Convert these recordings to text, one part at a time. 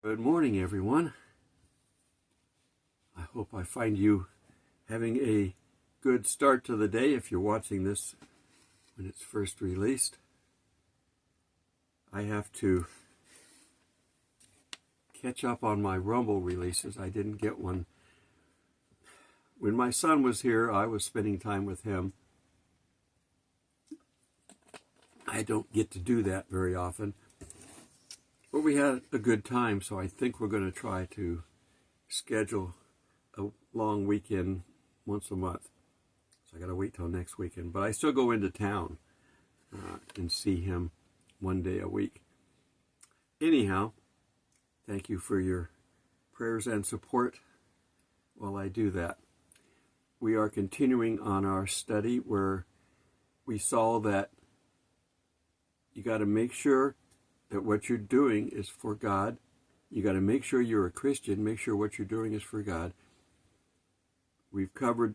Good morning, everyone. I hope I find you having a good start to the day if you're watching this when it's first released. I have to catch up on my Rumble releases. I didn't get one. When my son was here, I was spending time with him. I don't get to do that very often. But we had a good time, so I think we're going to try to schedule a long weekend once a month. So I got to wait till next weekend. But I still go into town and see him one day a week. Anyhow, thank you for your prayers and support while I do that. We are continuing on our study where we saw that you got to make sure that what you're doing is for God. You got to make sure you're a Christian. Make sure what you're doing is for God. We've covered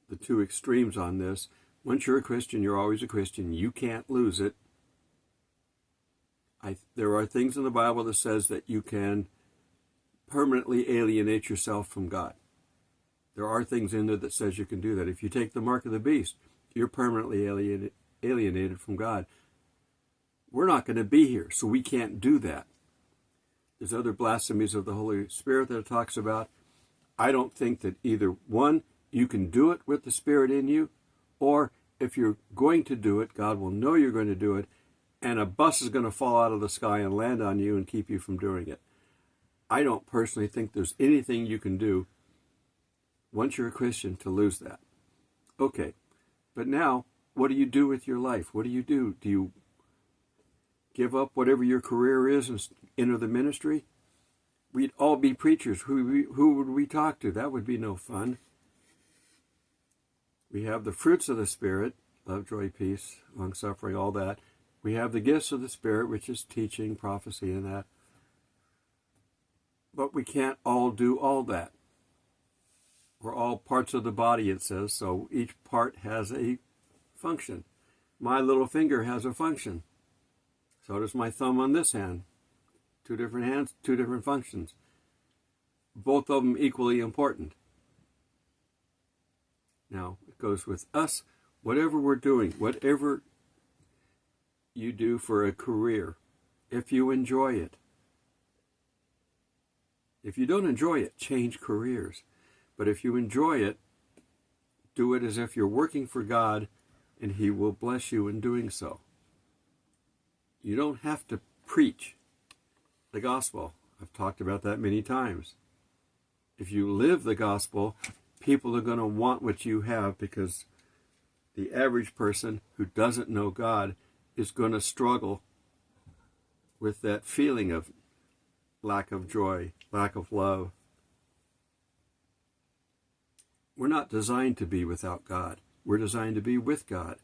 the two extremes on this. Once you're a Christian, you're always a Christian. You can't lose it. There are things in the Bible that says that you can permanently alienate yourself from God. There are things in there that says you can do that. If you take the mark of the beast, you're permanently alienated from God. We're not going to be here, so we can't do that. There's other blasphemies of the Holy Spirit that it talks about. I don't think that either one, you can do it with the Spirit in you, or if you're going to do it, God will know you're going to do it, and a bus is going to fall out of the sky and land on you and keep you from doing it. I don't personally think there's anything you can do once you're a Christian to lose that. Okay, but now, what do you do with your life? What do you do? Do you give up whatever your career is and enter the ministry? We'd all be preachers. Who would we talk to? That would be no fun. We have the fruits of the Spirit, love, joy, peace, long-suffering, all that. We have the gifts of the Spirit, which is teaching, prophecy, and that. But we can't all do all that. We're all parts of the body, it says, so each part has a function. My little finger has a function. So does my thumb on this hand. 2 different hands, 2 different functions. Both of them equally important. Now, it goes with us. Whatever we're doing, whatever you do for a career, if you enjoy it. If you don't enjoy it, change careers. But if you enjoy it, do it as if you're working for God, and He will bless you in doing so. You don't have to preach the gospel. I've talked about that many times. If you live the gospel, people are going to want what you have, because the average person who doesn't know God is going to struggle with that feeling of lack of joy, lack of love. We're not designed to be without God. We're designed to be with God.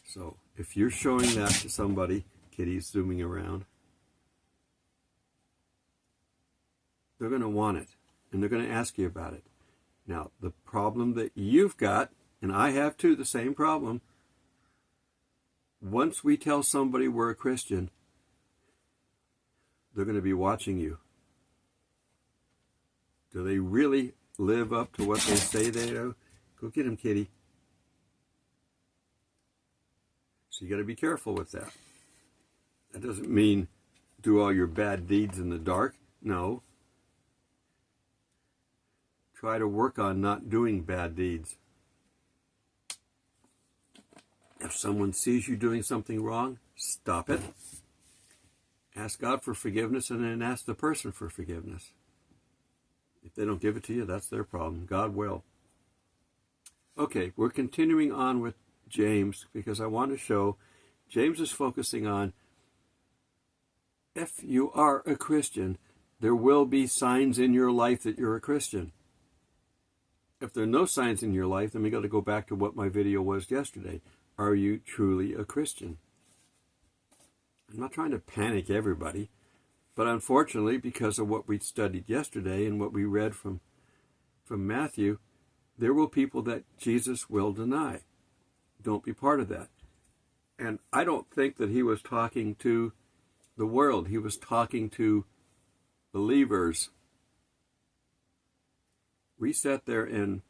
So if you're showing that to somebody, Kitty's zooming around, they're going to want it, and they're going to ask you about it. Now, the problem that you've got, and I have too, the same problem, once we tell somebody we're a Christian, they're going to be watching you. Do they really live up to what they say they do? Go get him, Kitty. So you got to be careful with that. That doesn't mean do all your bad deeds in the dark. No. Try to work on not doing bad deeds. If someone sees you doing something wrong, stop it. Ask God for forgiveness, and then ask the person for forgiveness. If they don't give it to you, that's their problem. God will. Okay, we're continuing on with James, because I want to show James is focusing on, if you are a Christian, there will be signs in your life that you're a Christian. If there are no signs in your life, then we got to go back to what my video was yesterday. Are you truly a Christian? I'm not trying to panic everybody, but unfortunately, because of what we studied yesterday and what we read from Matthew, there will people that Jesus will deny. Don't be part of that. And I don't think that he was talking to the world. He was talking to believers, we sat there and,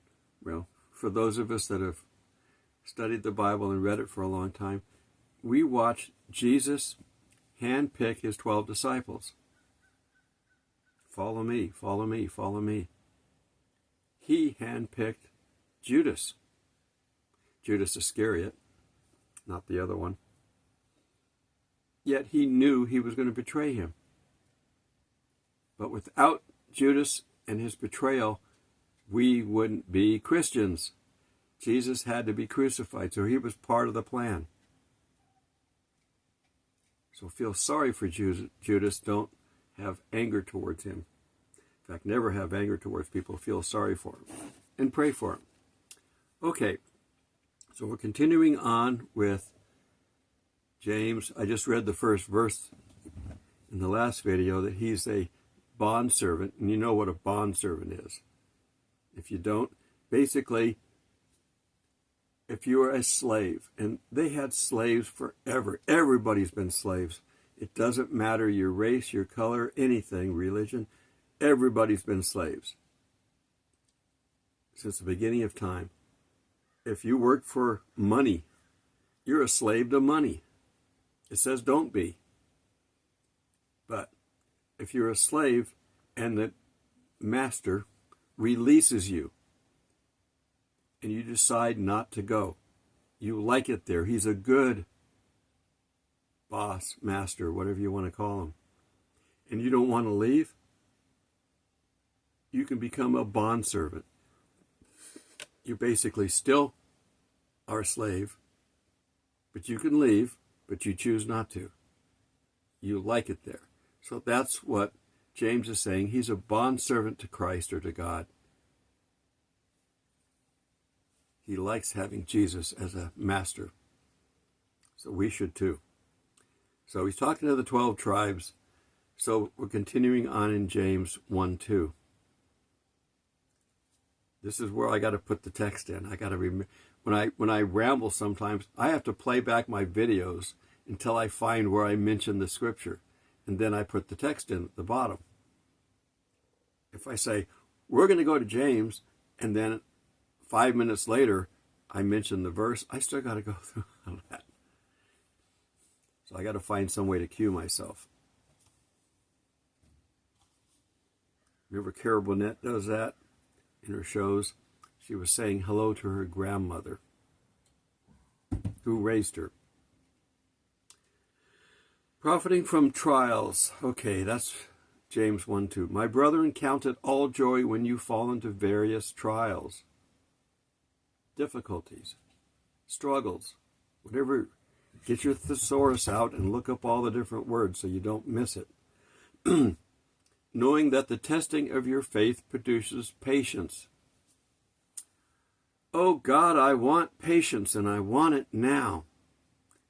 well, for those of us that have studied the Bible and read it for a long time, we watched Jesus handpick his 12 disciples. Follow me, follow me, follow me. He handpicked Judas Iscariot, not the other one. Yet he knew he was going to betray him. But without Judas and his betrayal, we wouldn't be Christians. Jesus had to be crucified, so he was part of the plan. So feel sorry for Judas. Don't have anger towards him. In fact, never have anger towards people. Feel sorry for him and pray for him. Okay, so we're continuing on with James. I just read the first verse in the last video that he's a bondservant, and you know what a bondservant is. If you don't, basically, if you are a slave, and they had slaves forever. Everybody's been slaves. It doesn't matter your race, your color, anything, religion. Everybody's been slaves since the beginning of time. If you work for money, you're a slave to money. It says don't be. But if you're a slave and the master releases you and you decide not to go, you like it there. He's a good boss, master, whatever you want to call him, and you don't want to leave, you can become a bondservant. You basically still are a slave, but you can leave, but you choose not to. You like it there. So that's what James is saying. He's a bondservant to Christ or to God. He likes having Jesus as a master. So we should too. So he's talking to the 12 tribes. So we're continuing on in James 1:2. This is where I got to put the text in. I got to remember when I ramble sometimes, I have to play back my videos until I find where I mention the scripture, and then I put the text in at the bottom. If I say we're going to go to James, and then 5 minutes later I mention the verse, I still got to go through all that. So I got to find some way to cue myself. Remember Carol Burnett does that in her shows? She was saying hello to her grandmother who raised her. Profiting from trials. Okay, that's James 1:2. My brethren, count it all joy when you fall into various trials, difficulties, struggles, whatever. Get your thesaurus out and look up all the different words so you don't miss it. Knowing that the testing of your faith produces patience. Oh God, I want patience, and I want it now.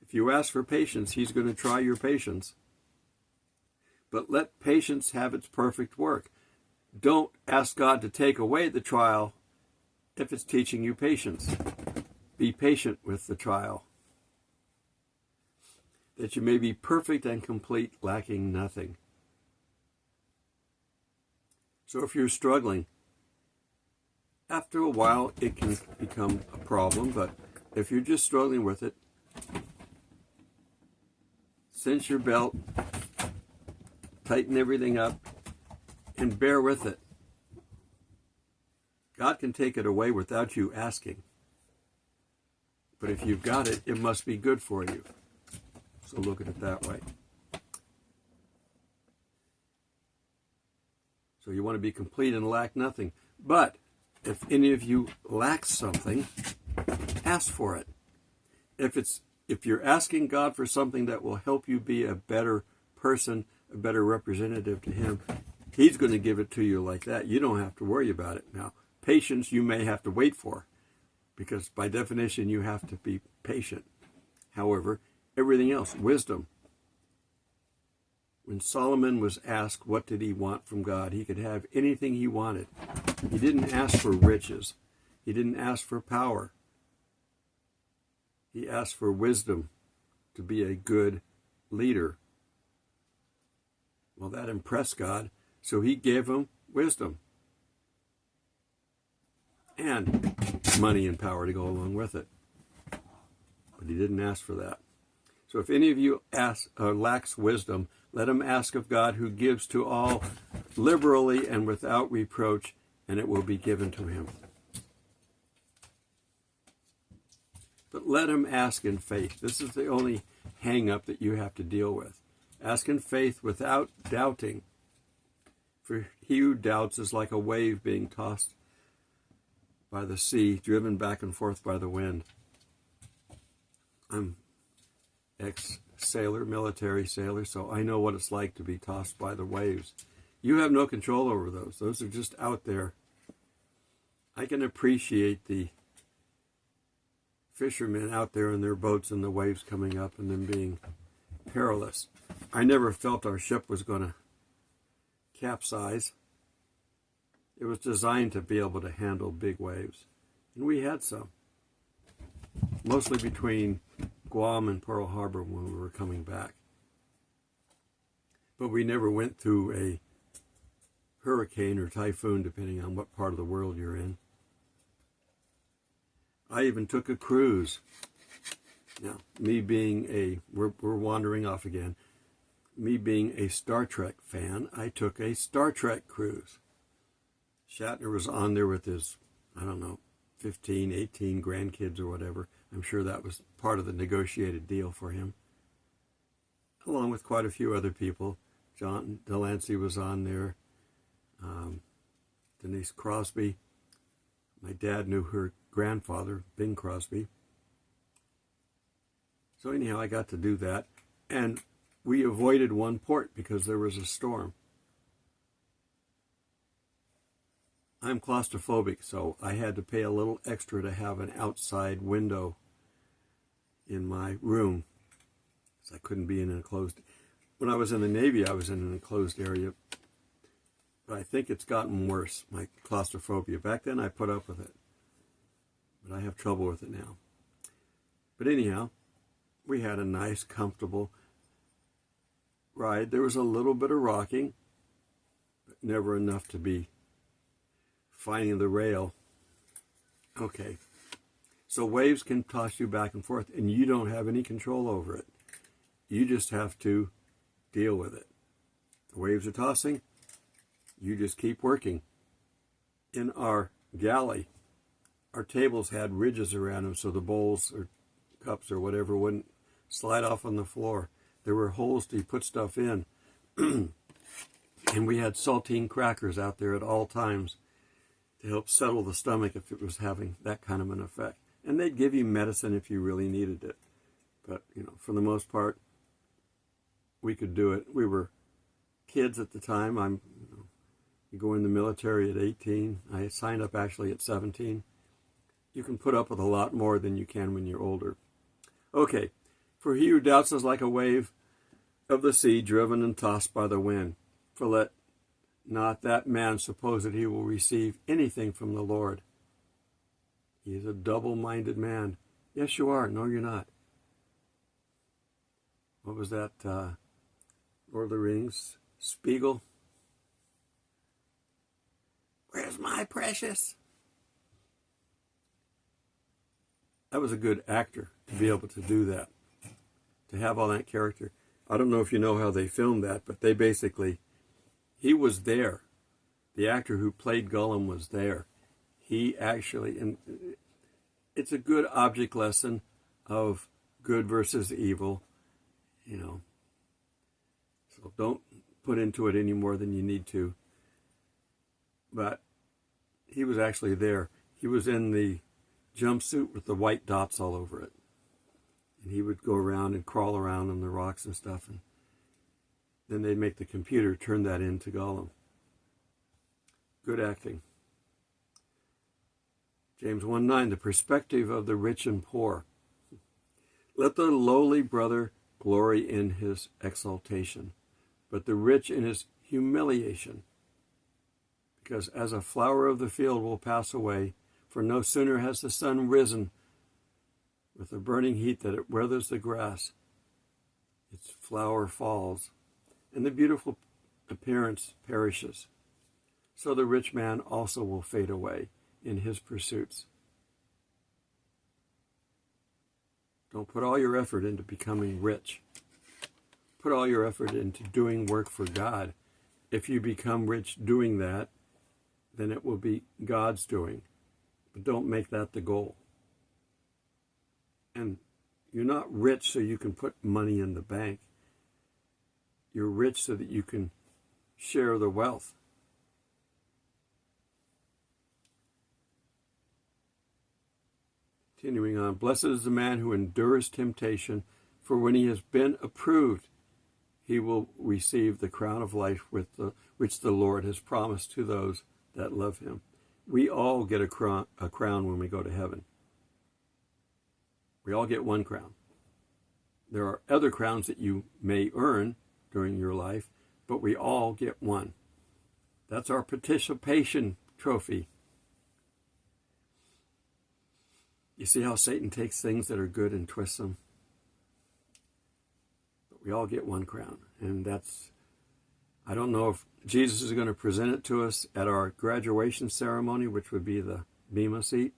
If you ask for patience, he's going to try your patience. But let patience have its perfect work. Don't ask God to take away the trial if it's teaching you patience. Be patient with the trial, that you may be perfect and complete, lacking nothing. So if you're struggling, after a while it can become a problem, but if you're just struggling with it, cinch your belt, tighten everything up, and bear with it. God can take it away without you asking. But if you've got it, it must be good for you. So look at it that way. So you want to be complete and lack nothing. But if any of you lack something, ask for it. If you're asking God for something that will help you be a better person, a better representative to him, he's going to give it to you like that. You don't have to worry about it. Now, patience you may have to wait for, because by definition you have to be patient. However, everything else, wisdom. When Solomon was asked what did he want from God, he could have anything he wanted. He didn't ask for riches. He didn't ask for power. He asked for wisdom to be a good leader. Well, that impressed God, So he gave him wisdom and money and power to go along with it. But he didn't ask for that. So if any of you lacks wisdom, let him ask of God, who gives to all liberally and without reproach, and it will be given to him. But let him ask in faith. This is the only hang-up that you have to deal with. Ask in faith without doubting. For he who doubts is like a wave being tossed by the sea, driven back and forth by the wind. I'm ex-sailor, military sailor, so I know what it's like to be tossed by the waves. You have no control over those. Those are just out there. I can appreciate the fishermen out there in their boats and the waves coming up and them being perilous. I never felt our ship was going to capsize. It was designed to be able to handle big waves. And we had some. Mostly between Guam and Pearl Harbor when we were coming back. But we never went through a hurricane or typhoon, depending on what part of the world you're in. I even took a cruise. Now, me being we're wandering off again. Me being a Star Trek fan, I took a Star Trek cruise. Shatner was on there with his, 15, 18 grandkids or whatever. I'm sure that was part of the negotiated deal for him. Along with quite a few other people. John Delancey was on there. Denise Crosby. My dad knew her grandfather, Bing Crosby. So anyhow, I got to do that. And we avoided one port because there was a storm. I'm claustrophobic, so I had to pay a little extra to have an outside window in my room. So I couldn't be in an enclosed. When I was in the Navy, I was in an enclosed area. But I think it's gotten worse, my claustrophobia. Back then, I put up with it. But I have trouble with it now. But anyhow, we had a nice, comfortable ride. There was a little bit of rocking, but never enough to be finding the rail. Okay. So waves can toss you back and forth, and you don't have any control over it. You just have to deal with it. The waves are tossing. You just keep working. In our galley, our tables had ridges around them so the bowls or cups or whatever wouldn't slide off on the floor. There were holes to put stuff in. And we had saltine crackers out there at all times to help settle the stomach if it was having that kind of an effect. And they'd give you medicine if you really needed it. But, for the most part, we could do it. We were kids at the time. You go in the military at 18. I signed up actually at 17. You can put up with a lot more than you can when you're older. Okay. For he who doubts is like a wave of the sea, driven and tossed by the wind. For let not that man suppose that he will receive anything from the Lord. He is a double-minded man. Yes, you are. No, you're not. What was that? Lord of the Rings? Spiegel? Where's my precious? That was a good actor to be able to do that. To have all that character. I don't know if you know how they filmed that, but they basically, he was there. The actor who played Gollum was there. He actually, and it's a good object lesson of good versus evil, So don't put into it any more than you need to. But he was actually there. He was in the jumpsuit with the white dots all over it. And he would go around and crawl around on the rocks and stuff. And then they'd make the computer turn that into Gollum. Good acting. James 1:9, the perspective of the rich and poor. Let the lowly brother glory in his exaltation, but the rich in his humiliation. Because as a flower of the field will pass away, for no sooner has the sun risen with a burning heat that it weathers the grass, its flower falls. And the beautiful appearance perishes, so the rich man also will fade away in his pursuits. Don't put all your effort into becoming rich. Put all your effort into doing work for God. If you become rich doing that, then it will be God's doing. But don't make that the goal. And you're not rich so you can put money in the bank. You're rich so that you can share the wealth. Continuing on, blessed is the man who endures temptation, for when he has been approved, he will receive the crown of life which the Lord has promised to those that love him. We all get a crown when we go to heaven. We all get one crown. There are other crowns that you may earn during your life, but we all get one. That's our participation trophy. You see how Satan takes things that are good and twists them? But we all get one crown. And that's, I don't know if Jesus is going to present it to us at our graduation ceremony, which would be the Bema seat,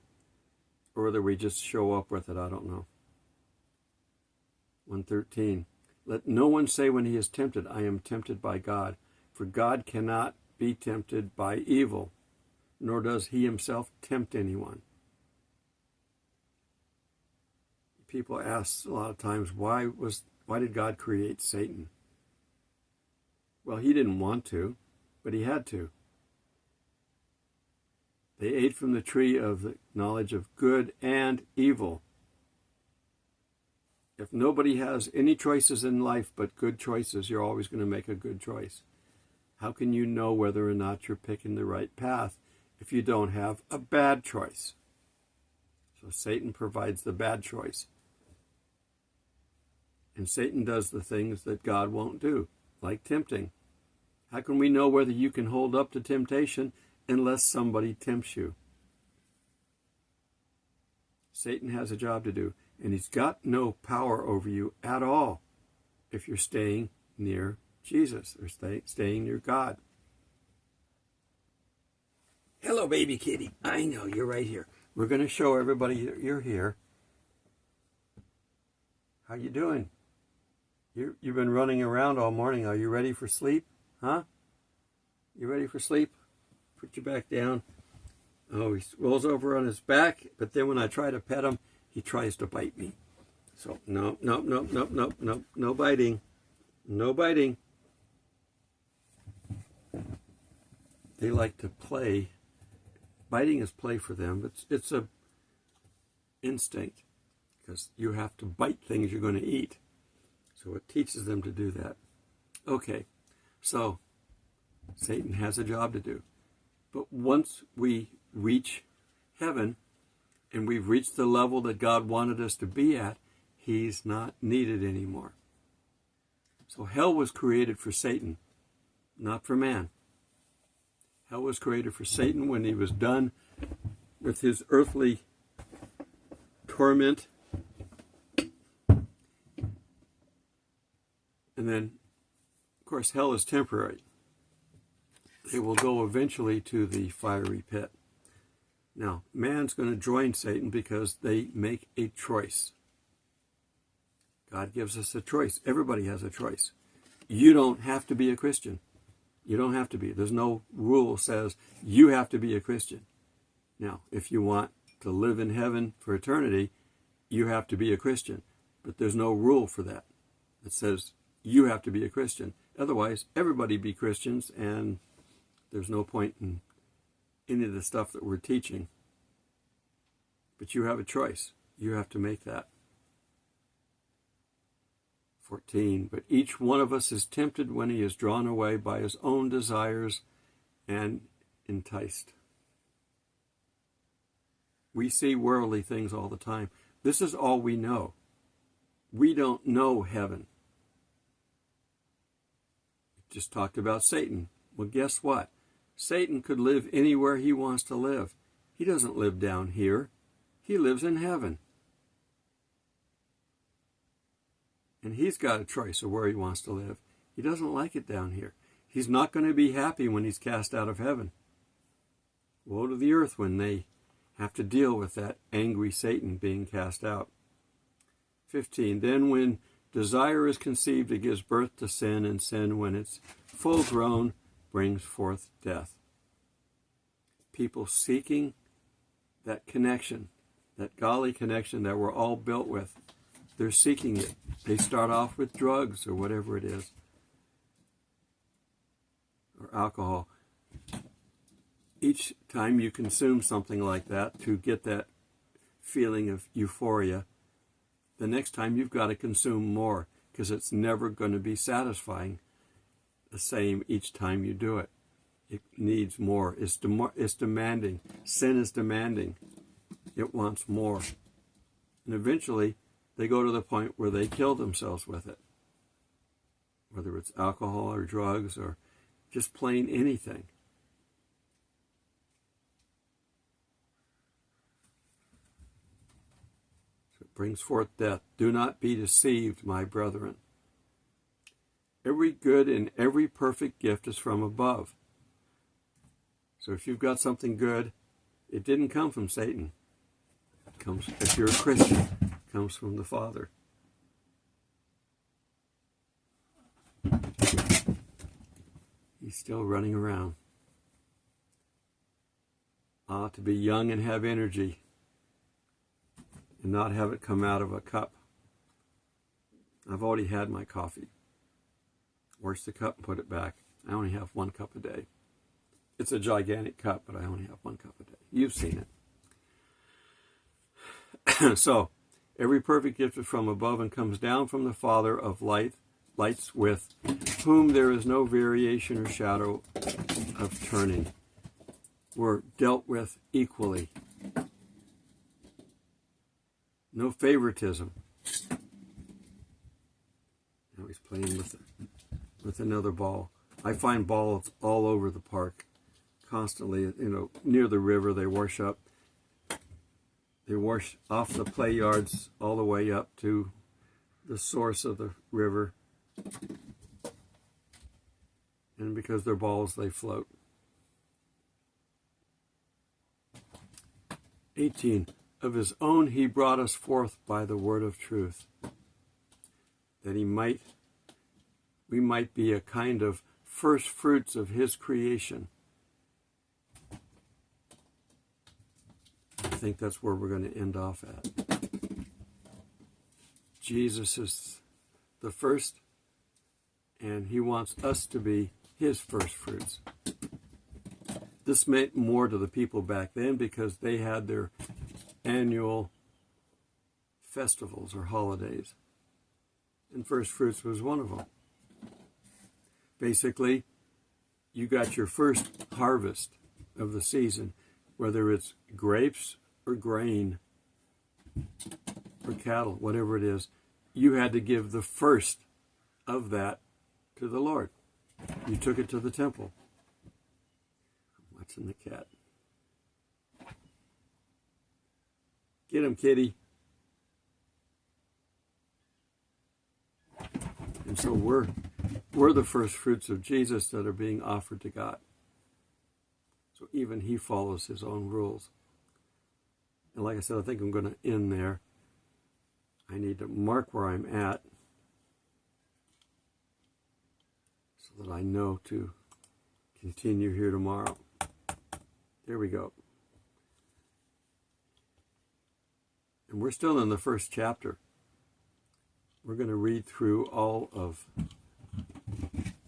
or whether we just show up with it, I don't know. 113. Let no one say when he is tempted, I am tempted by God. For God cannot be tempted by evil, nor does he himself tempt anyone. People ask a lot of times, why did God create Satan? Well, he didn't want to, but he had to. They ate from the tree of the knowledge of good and evil. If nobody has any choices in life but good choices, you're always going to make a good choice. How can you know whether or not you're picking the right path if you don't have a bad choice? So Satan provides the bad choice. And Satan does the things that God won't do, like tempting. How can we know whether you can hold up to temptation unless somebody tempts you? Satan has a job to do, and he's got no power over you at all if you're staying near Jesus or staying near God. Hello, baby kitty. I know, you're right here. We're going to show everybody that you're here. How you doing? You've been running around all morning. Are you ready for sleep? Huh? You ready for sleep? Put your back down. Oh, he rolls over on his back, but then when I try to pet him, he tries to bite me. So, no biting. No biting. They like to play. Biting is play for them. It's a instinct, because you have to bite things you're going to eat. So it teaches them to do that. Okay, so Satan has a job to do. But once we reach heaven and we've reached the level that God wanted us to be at, he's not needed anymore. So hell was created for Satan, not for man. Hell was created for Satan when he was done with his earthly torment. And then, of course, hell is temporary. They will go eventually to the fiery pit. Now, man's going to join Satan because they make a choice. God gives us a choice. Everybody has a choice. You don't have to be a Christian. You don't have to be. There's no rule says you have to be a Christian. Now, if you want to live in heaven for eternity, you have to be a Christian. But there's no rule for that. It says you have to be a Christian. Otherwise, everybody be Christians, and there's no point in any of the stuff that we're teaching. But you have a choice. You have to make that. 14. But each one of us is tempted when he is drawn away by his own desires and enticed. We see worldly things all the time. This is all we know. We don't know heaven. We just talked about Satan. Well, guess what? Satan could live anywhere he wants to live. He doesn't live down here. He lives in heaven. And he's got a choice of where he wants to live. He doesn't like it down here. He's not going to be happy when he's cast out of heaven. Woe to the earth when they have to deal with that angry Satan being cast out. 15. Then when desire is conceived, it gives birth to sin, and sin, when it's full grown, brings forth death. People seeking that connection, that godly connection that we're all built with, they're seeking it. They start off with drugs or whatever it is, or alcohol. Each time you consume something like that to get that feeling of euphoria, the next time you've got to consume more, because it's never going to be satisfying the same each time you do it. It needs more. It's demanding. Sin is demanding. It wants more. And eventually, they go to the point where they kill themselves with it. Whether it's alcohol or drugs or just plain anything. So it brings forth death. Do not be deceived, my brethren. Every good and every perfect gift is from above. So if you've got something good, it didn't come from Satan. It comes, if you're a Christian, it comes from the Father. He's still running around. To be young and have energy and not have it come out of a cup. I've already had my coffee. Wash the cup and put it back. I only have 1 cup a day. It's a gigantic cup, but I only have 1 cup a day. You've seen it. So, every perfect gift is from above and comes down from the Father of lights, with whom there is no variation or shadow of turning. We're dealt with equally. No favoritism. Now he's playing with another ball. I find balls all over the park. Constantly, near the river, they wash up. They wash off the play yards all the way up to the source of the river. And because they're balls, they float. 18. Of his own he brought us forth by the word of truth, that we might be a kind of first fruits of his creation. I think that's where we're going to end off at. Jesus is the first, and he wants us to be his first fruits. This meant more to the people back then because they had their annual festivals or holidays, and first fruits was one of them. Basically, you got your first harvest of the season, whether it's grapes or grain or cattle, whatever it is, you had to give the first of that to the Lord. You took it to the temple. I'm watching the cat. Get him, kitty. And so we're the first fruits of Jesus that are being offered to God. So even he follows his own rules. And like I said, I think I'm going to end there. I need to mark where I'm at so that I know to continue here tomorrow. There we go. And we're still in the first chapter. We're going to read through all of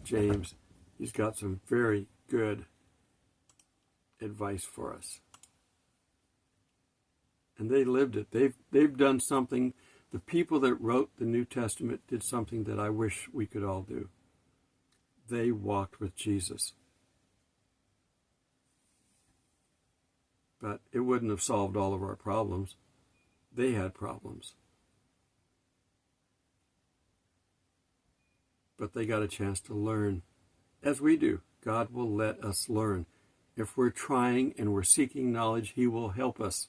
James. He's got some very good advice for us. And they lived it. They've done something. The people that wrote the New Testament did something that I wish we could all do. They walked with Jesus. But it wouldn't have solved all of our problems. They had problems. But they got a chance to learn, as we do. God will let us learn. If we're trying and we're seeking knowledge, he will help us.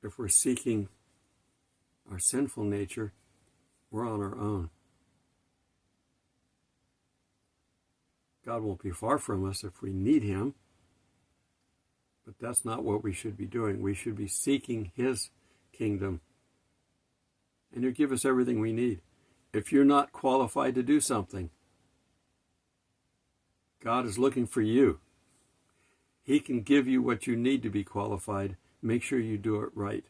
If we're seeking our sinful nature, we're on our own. God won't be far from us if we need him, but that's not what we should be doing. We should be seeking his kingdom, and he'll give us everything we need. If you're not qualified to do something, God is looking for you. He can give you what you need to be qualified. Make sure you do it right.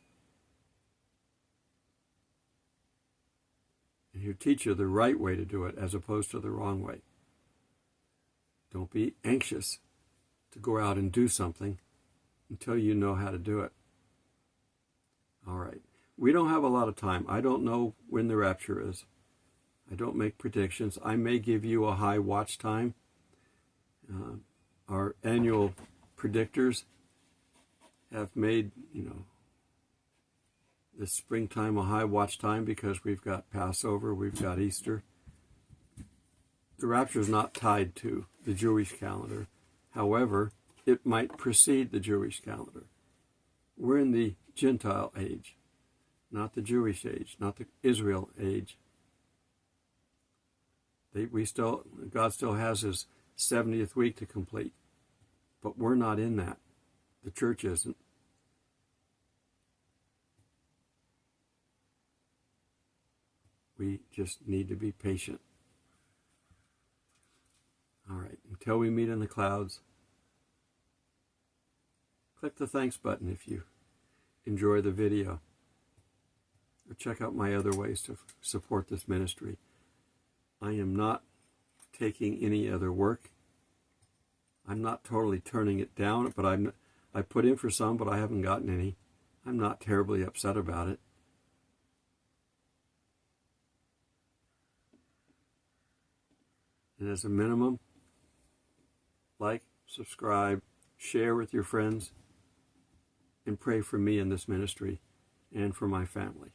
And he'll teach you the right way to do it as opposed to the wrong way. Don't be anxious to go out and do something until you know how to do it. All right. We don't have a lot of time. I don't know when the rapture is. I don't make predictions. I may give you a high watch time. Our annual predictors have made, this springtime a high watch time because we've got Passover, we've got Easter. The rapture is not tied to the Jewish calendar. However, it might precede the Jewish calendar. We're in the Gentile age, not the Jewish age, not the Israel age. God still has his 70th week to complete, but we're not in that. The church isn't. We just need to be patient. All right, until we meet in the clouds, click the thanks button if you enjoy the video, or check out my other ways to support this ministry. I am not taking any other work. I'm not totally turning it down, but I put in for some, but I haven't gotten any. I'm not terribly upset about it. And as a minimum, like, subscribe, share with your friends, and pray for me in this ministry and for my family.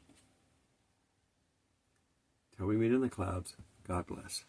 Till we meet in the clouds, God bless.